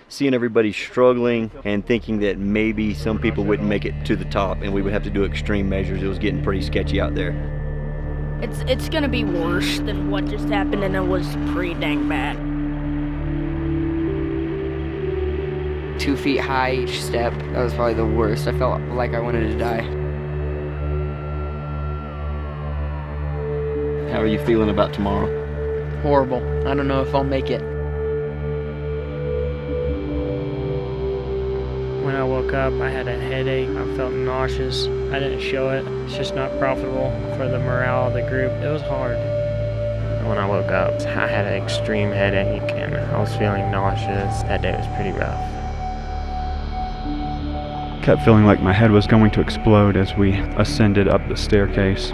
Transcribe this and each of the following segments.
seeing everybody struggling and thinking that maybe some people wouldn't make it to the top and we would have to do extreme measures. It was getting pretty sketchy out there. It's gonna be worse than what just happened, and it was pretty dang bad. 2 feet high each step. That was probably the worst. I felt like I wanted to die. How are you feeling about tomorrow? Horrible. I don't know if I'll make it. When I woke up, I had a headache. I felt nauseous. I didn't show it. It's just not profitable for the morale of the group. It was hard. When I woke up, I had an extreme headache and I was feeling nauseous. That day was pretty rough. Kept feeling like my head was going to explode as we ascended up the staircase.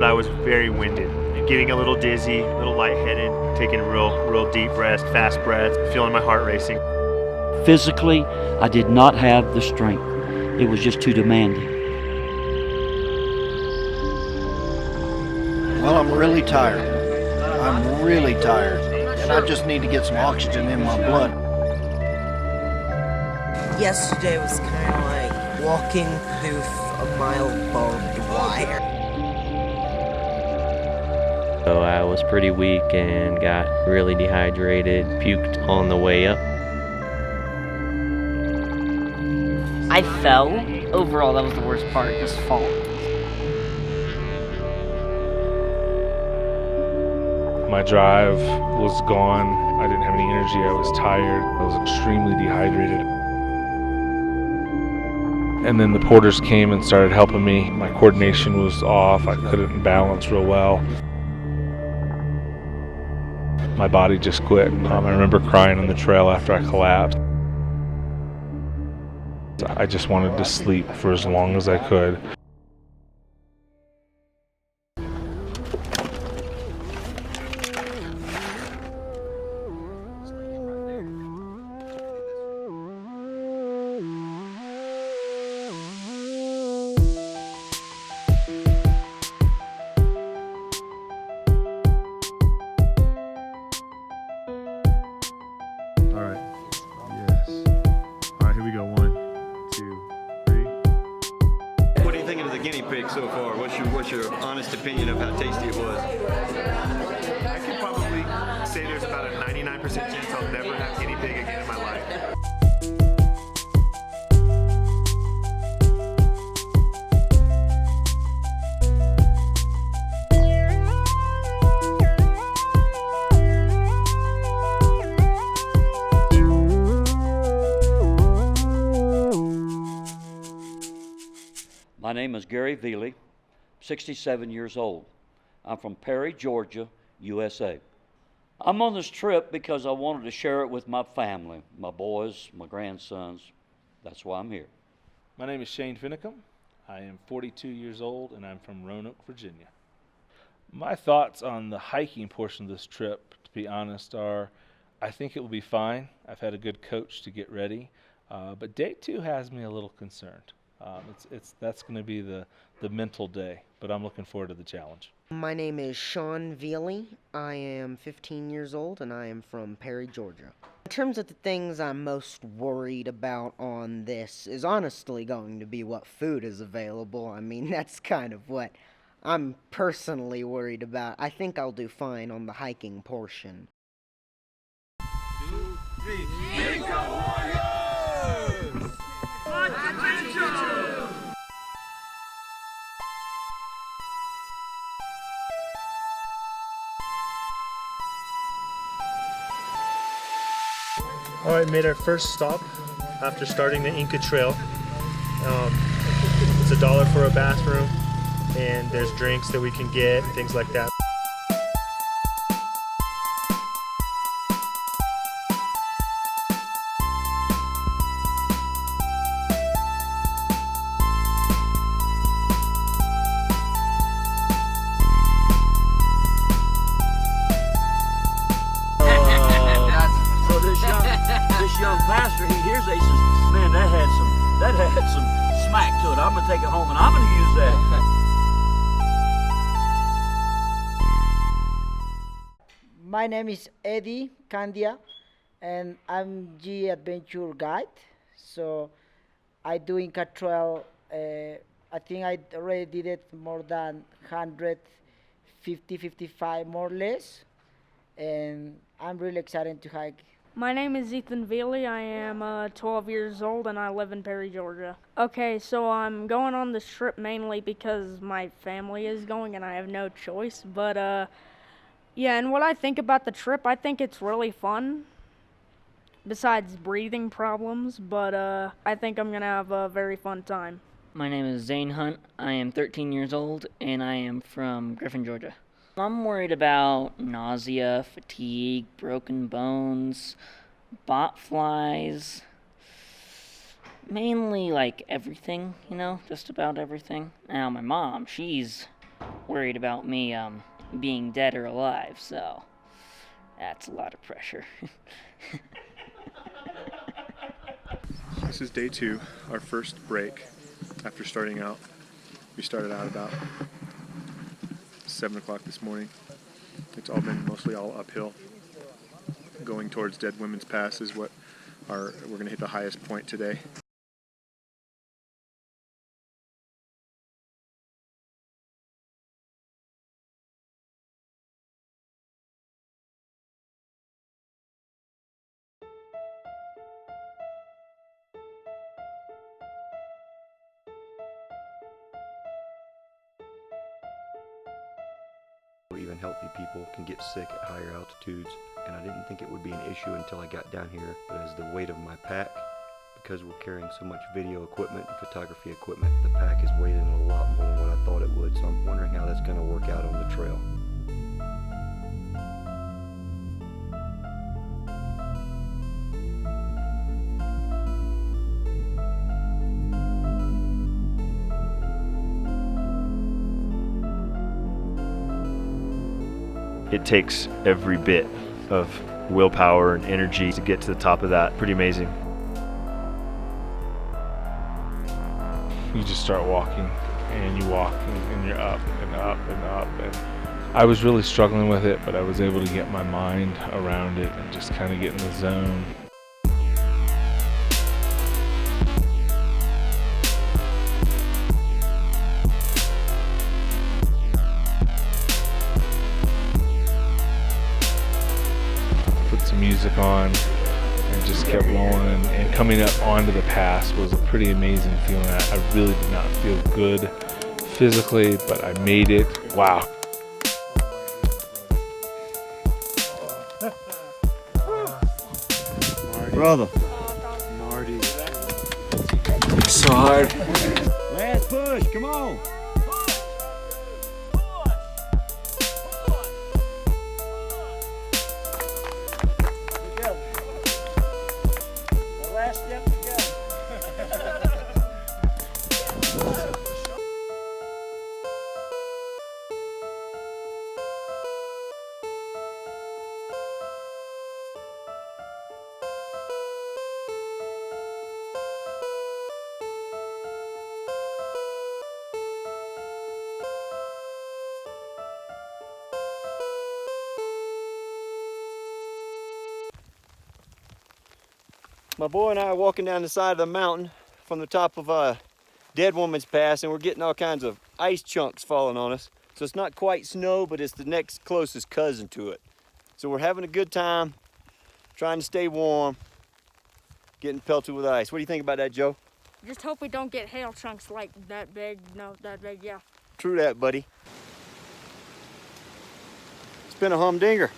I was very winded, getting a little dizzy, a little lightheaded, taking real deep breaths, fast breaths, feeling my heart racing. Physically, I did not have the strength. It was just too demanding. Well, I'm really tired. I'm really tired. And I just need to get some oxygen in my blood. Yesterday was kind of like walking through a mile of barbed wire. So I was pretty weak and got really dehydrated, puked on the way up. I fell. Overall, that was the worst part, just falling. My drive was gone. I didn't have any energy. I was tired. I was extremely dehydrated. And then the porters came and started helping me. My coordination was off. I couldn't balance real well. My body just quit. I remember crying on the trail after I collapsed. I just wanted to sleep for as long as I could. So far, what's your honest opinion of how tasty it was? I could probably say there's about a 99% chance I'll never have guinea pig again in my life. My name is Gary Veely, 67 years old. I'm from Perry, Georgia, USA. I'm on this trip because I wanted to share it with my family, my boys, my grandsons. That's why I'm here. My name is Cheyne. I am 42 years old and I'm from Roanoke, Virginia. My thoughts on the hiking portion of this trip, to be honest, are I think it will be fine. I've had a good coach to get ready, but day 2 has me a little concerned. That's going to be the mental day, but I'm looking forward to the challenge. My name is Sean Veely. I am 15 years old and I am from Perry, Georgia. In terms of the things I'm most worried about on this is honestly going to be what food is available. I mean, that's kind of what I'm personally worried about. I think I'll do fine on the hiking portion. 2, 3, Warriors! All right, made our first stop after starting the Inca Trail. It's $1 for a bathroom, and there's drinks that we can get and things like that. Young pastor, he hears that, he says, man, that had some smack to it. I'm gonna take it home and I'm gonna use that. My name is Eddie Candia, and I'm G Adventure Guide. So I do Inca Trail. I think I already did it more than 150, 55 more or less, and I'm really excited to hike. My name is Ethan Veely. I am 12 years old and I live in Perry, Georgia. Okay, so I'm going on this trip mainly because my family is going and I have no choice. But yeah, and what I think about the trip, I think it's really fun. Besides breathing problems, but I think I'm gonna have a very fun time. My name is Zane Hunt. I am 13 years old and I am from Griffin, Georgia. I'm worried about nausea, fatigue, broken bones, bot flies, mainly like everything, just about everything. Now my mom, she's worried about me being dead or alive, so that's a lot of pressure. This is day 2, our first break after starting out. We started out about 7 o'clock this morning. It's all been mostly all uphill. Going towards Dead Women's Pass is what we're going to hit the highest point today. Even healthy people can get sick at higher altitudes, and I didn't think it would be an issue until I got down here. But as the weight of my pack, because we're carrying so much video equipment and photography equipment, the pack is weighted a lot more than what I thought it would, so I'm wondering how that's going to work out on the trail. It takes every bit of willpower and energy to get to the top of that. Pretty amazing. You just start walking, and you walk, and you're up and up and up. And I was really struggling with it, but I was able to get my mind around it and just kind of get in the zone. Music on and just kept rolling, and coming up onto the pass was a pretty amazing feeling. I really did not feel good physically, but I made it. Wow. Brother. Marty. So hard. Last push, come on. My boy and I are walking down the side of the mountain from the top of Dead Woman's Pass, and we're getting all kinds of ice chunks falling on us. So it's not quite snow, but it's the next closest cousin to it. So we're having a good time, trying to stay warm, getting pelted with ice. What do you think about that, Joe? Just hope we don't get hail chunks like that big. No, that big, yeah. True that, buddy. It's been a humdinger.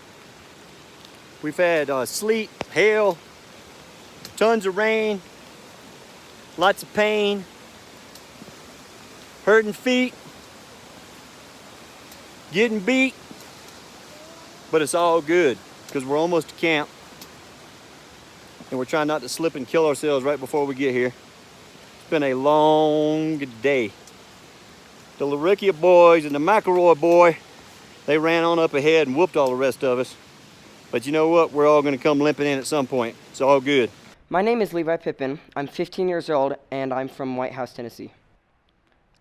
We've had sleet, hail, tons of rain, lots of pain, hurting feet, getting beat, but it's all good because we're almost to camp and we're trying not to slip and kill ourselves right before we get here. It's been a long day. The Larikia boys and the McElroy boy, they ran on up ahead and whooped all the rest of us. But you know what? We're all going to come limping in at some point. It's all good. My name is Levi Pippin. I'm 15 years old, and I'm from White House, Tennessee.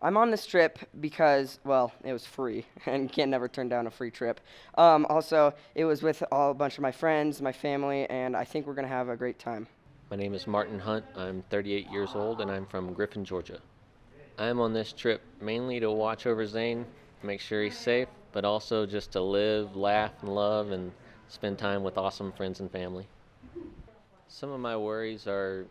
I'm on this trip because, well, it was free, and you can't never turn down a free trip. Also, it was with a bunch of my friends, my family, and I think we're going to have a great time. My name is Martin Hunt. I'm 38 years old, and I'm from Griffin, Georgia. I'm on this trip mainly to watch over Zane, make sure he's safe, but also just to live, laugh, and love, and spend time with awesome friends and family. Some of my worries are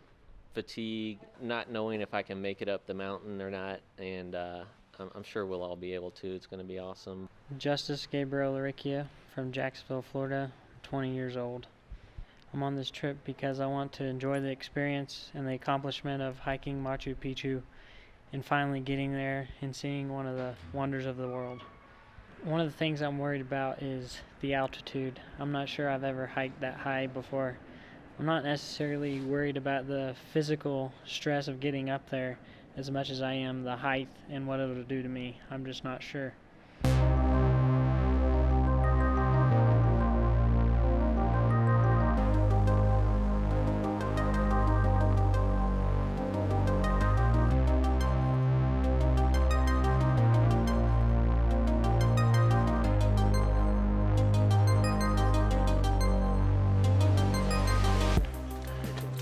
fatigue, not knowing if I can make it up the mountain or not, and I'm sure we'll all be able to. It's going to be awesome. Justice Gabriel Laricchia from Jacksonville, Florida, 20 years old. I'm on this trip because I want to enjoy the experience and the accomplishment of hiking Machu Picchu and finally getting there and seeing one of the wonders of the world. One of the things I'm worried about is the altitude. I'm not sure I've ever hiked that high before. I'm not necessarily worried about the physical stress of getting up there as much as I am the height and what it'll do to me. I'm just not sure.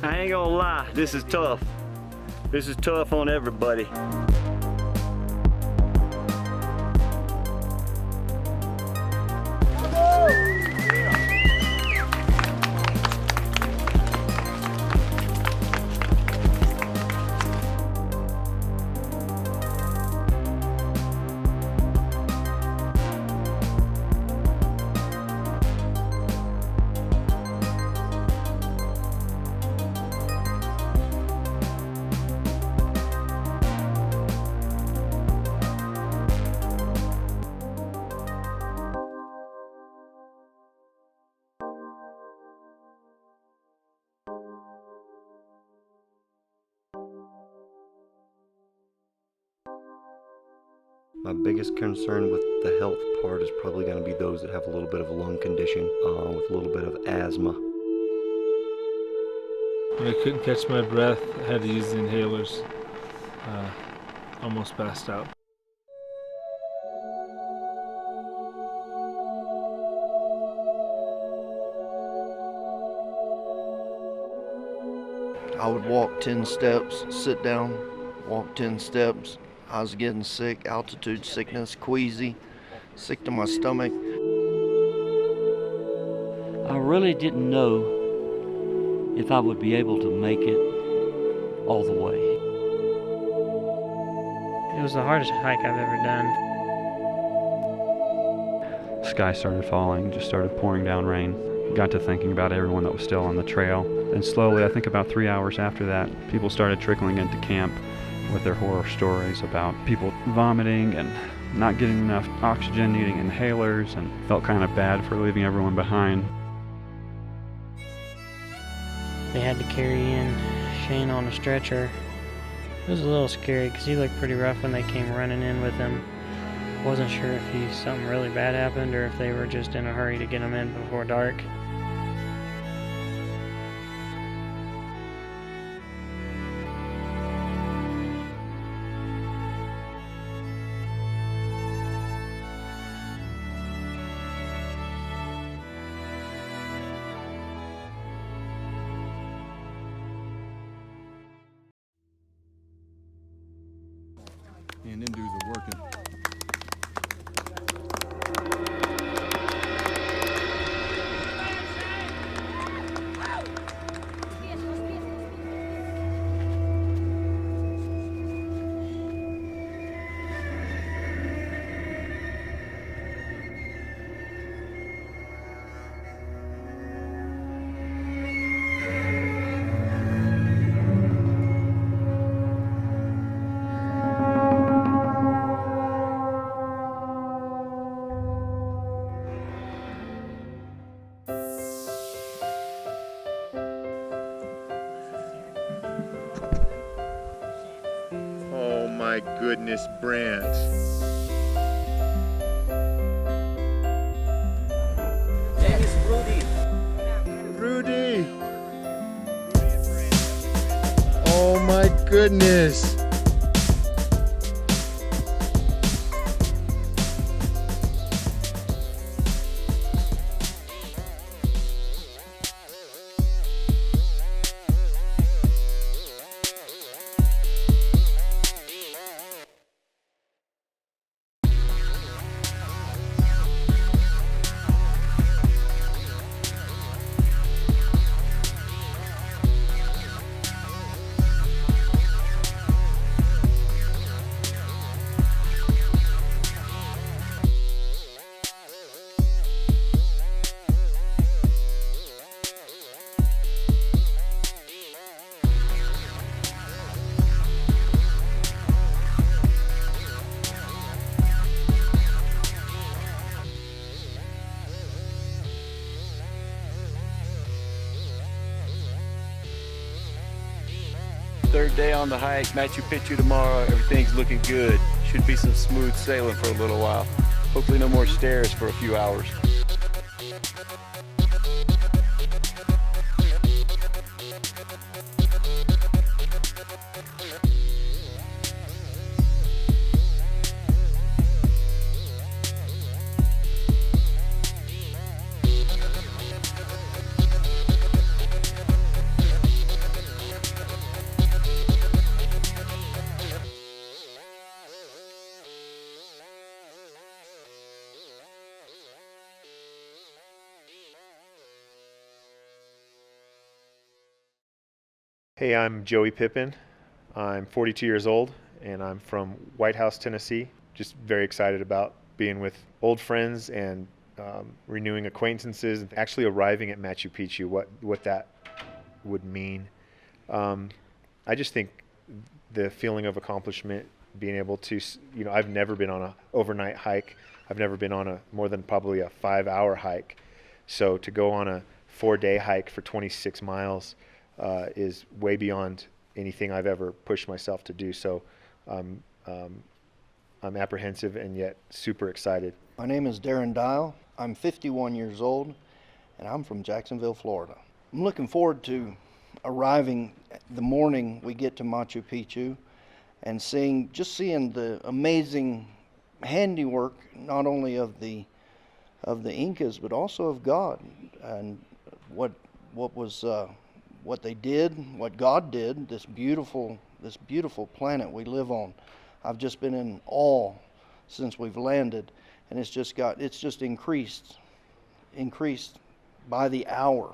I ain't gonna lie, this is tough. This is tough on everybody. My biggest concern with the health part is probably going to be those that have a little bit of a lung condition with a little bit of asthma. When I couldn't catch my breath, I had to use the inhalers. Almost passed out. I would walk 10 steps, sit down, walk 10 steps. I was getting sick, altitude sickness, queasy, sick to my stomach. I really didn't know if I would be able to make it all the way. It was the hardest hike I've ever done. Sky started falling, just started pouring down rain. Got to thinking about everyone that was still on the trail. And slowly, I think about 3 hours after that, people started trickling into camp with their horror stories about people vomiting and not getting enough oxygen, needing inhalers, and felt kind of bad for leaving everyone behind. They had to carry in Cheyne on a stretcher. It was a little scary because he looked pretty rough when they came running in with him. Wasn't sure if something really bad happened or if they were just in a hurry to get him in before dark. And them dudes are working. My goodness, Brant. Name is Rudy. Rudy. Oh my goodness. Third day on the hike, Machu Picchu tomorrow. Everything's looking good. Should be some smooth sailing for a little while. Hopefully no more stairs for a few hours. Hey, I'm Joey Pippin. I'm 42 years old and I'm from White House, Tennessee. Just very excited about being with old friends and renewing acquaintances and actually arriving at Machu Picchu, what that would mean. I just think the feeling of accomplishment, being able to, I've never been on an overnight hike. I've never been on a more than probably a 5-hour hike. So to go on a 4-day hike for 26 miles is way beyond anything I've ever pushed myself to do. So I'm apprehensive and yet super excited. My name is Darrin. I'm 51 years old, and I'm from Jacksonville, Florida. I'm looking forward to arriving the morning we get to Machu Picchu and seeing the amazing handiwork, not only of the Incas, but also of God, and what they did, what God did, this beautiful planet we live on. I've just been in awe since we've landed, and it's just increased by the hour,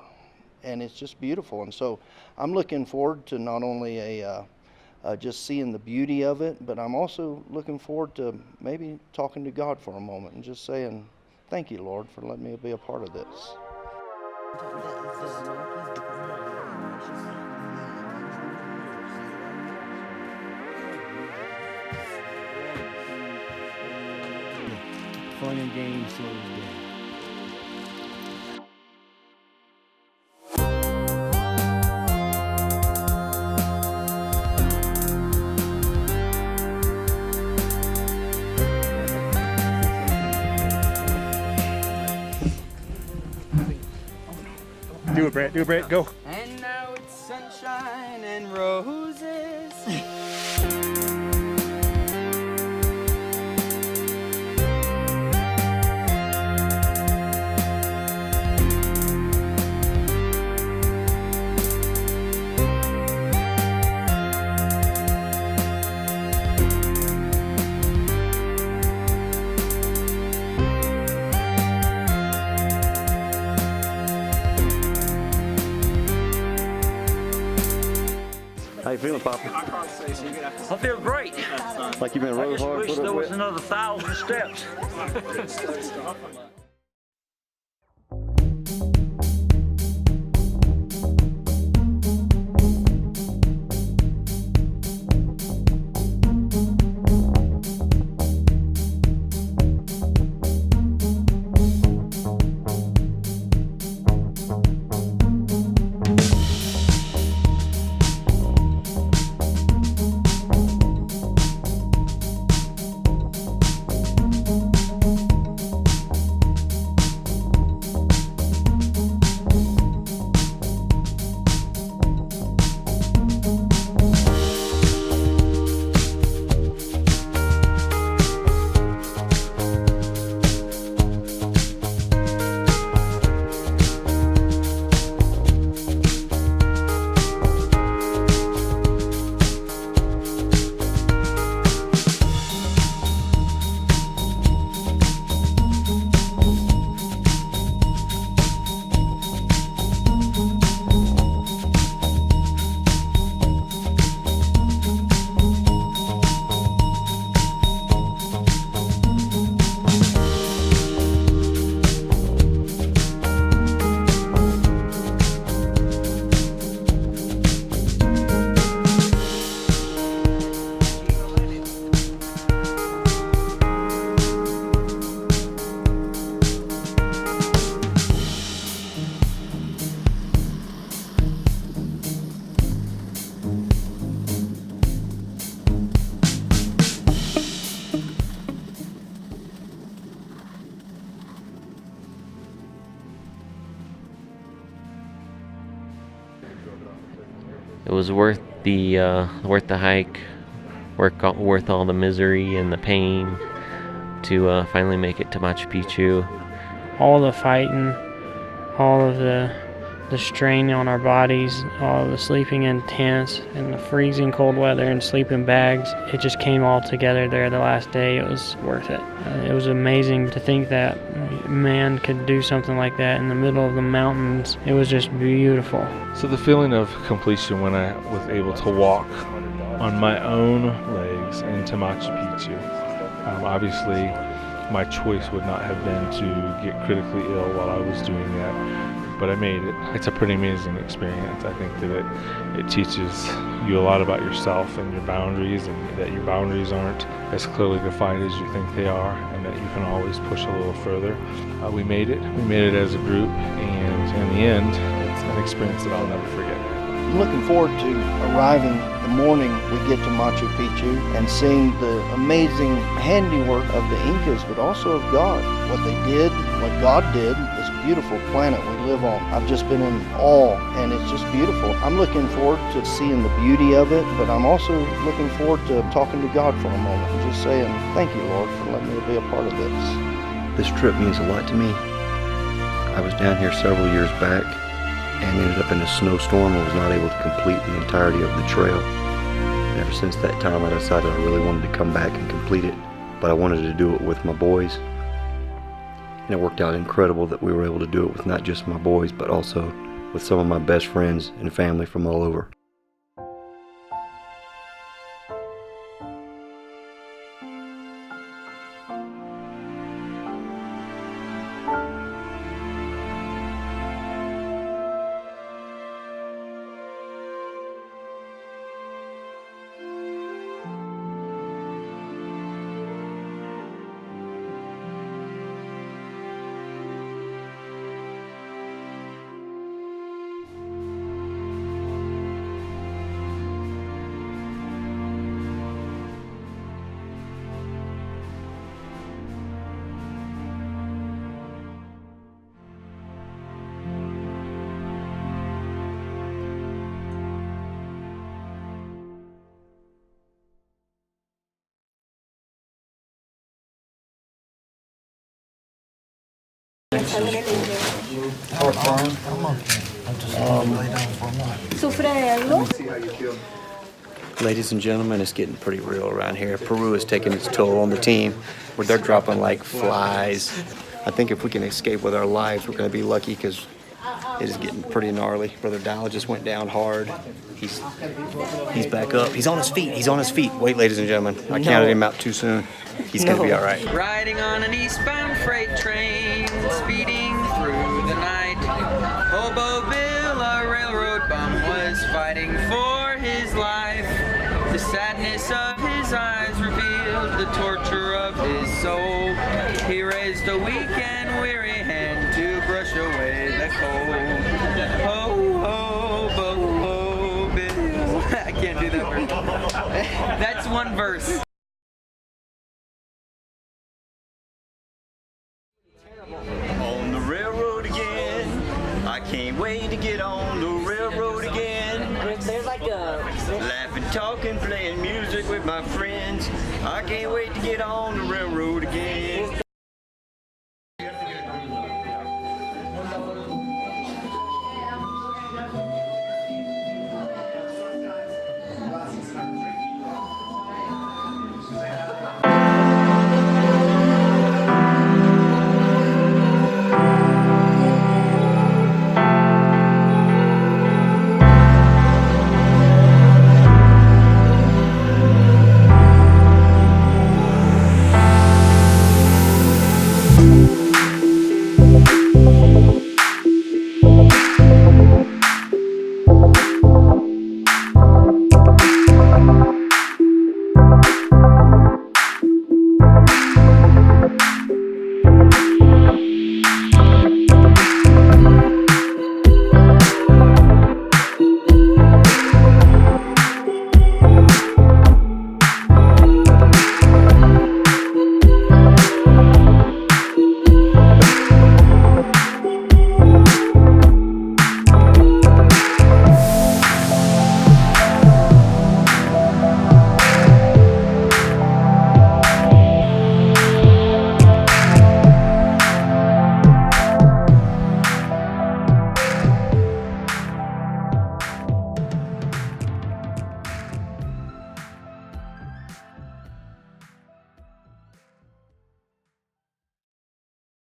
and it's just beautiful. And so I'm looking forward to not only just seeing the beauty of it, but I'm also looking forward to maybe talking to God for a moment and just saying, thank you, Lord, for letting me be a part of this. Fun and games slows down. Do it, Brett, go. And now it's sunshine and roses. How you feeling, Papa? I feel great. Like you've been rode hard. I just wish there was another 1,000 steps. It was worth the hike, worth all the misery and the pain to finally make it to Machu Picchu. All the fighting, all of the strain on our bodies, all the sleeping in tents and the freezing cold weather and sleeping bags, it just came all together there the last day. It was worth it. It was amazing to think that man could do something like that in the middle of the mountains. It was just beautiful. So the feeling of completion when I was able to walk on my own legs into Machu Picchu. Obviously, my choice would not have been to get critically ill while I was doing that. But I made it. It's a pretty amazing experience. I think that it teaches you a lot about yourself and your boundaries, and that your boundaries aren't as clearly defined as you think they are, and that you can always push a little further. We made it. We made it as a group, and in the end, it's an experience that I'll never forget. I'm looking forward to arriving the morning we get to Machu Picchu and seeing the amazing handiwork of the Incas, but also of God. What they did, what God did, this beautiful planet we live on. I've just been in awe, and it's just beautiful. I'm looking forward to seeing the beauty of it, but I'm also looking forward to talking to God for a moment and just saying, thank you, Lord, for letting me be a part of this. This trip means a lot to me. I was down here several years back and ended up in a snowstorm and was not able to complete the entirety of the trail. And ever since that time, I decided I really wanted to come back and complete it, but I wanted to do it with my boys. And it worked out incredible that we were able to do it with not just my boys, but also with some of my best friends and family from all over. ¿Sufre de algo? Ladies and gentlemen, it's getting pretty real around here. Peru is taking its toll on the team, where they're dropping like flies. I think if we can escape with our lives, we're going to be lucky, because it is getting pretty gnarly. Brother Dowell just went down hard. He's back up. He's on his feet. He's on his feet. Wait, ladies and gentlemen. I counted him out too soon. He's going to be all right. Riding on an eastbound freight train, speeding through the night. Hoboville, a railroad bum, was fighting for his life. The sadness of his eyes revealed the torture of his soul. He raised a weak and weary hand to brush away the cold. Ho, ho, bo, ho, Bill. I can't do that verse. That's one verse. On the railroad again. I can't wait to get on the railroad again. There's like a... Laughing, talking, playing music with my friends. I can't wait to get on the railroad again.